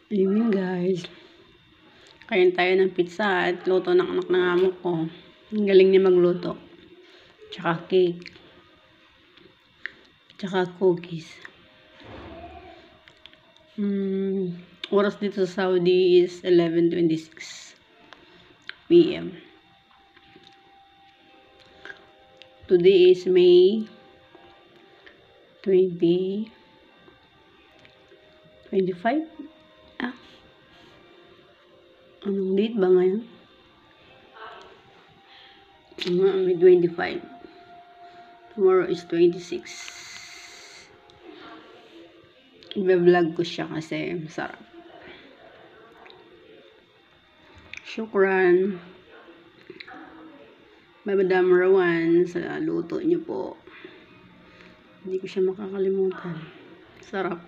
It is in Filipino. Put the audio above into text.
Evening guys. Kain tayo ng pizza at luto ng anak ng amo ko. Ang galing niya magluto. Tsaka cake. Tsaka cookies. Oras dito sa Saudi is 11:26 PM. Today is May 25. Anong date ba ngayon? May 25. Tomorrow is 26. I-vlog ko siya kasi masarap. Shukran. Madam Rawan sa luto niyo po. Hindi ko siya makakalimutan. Sarap.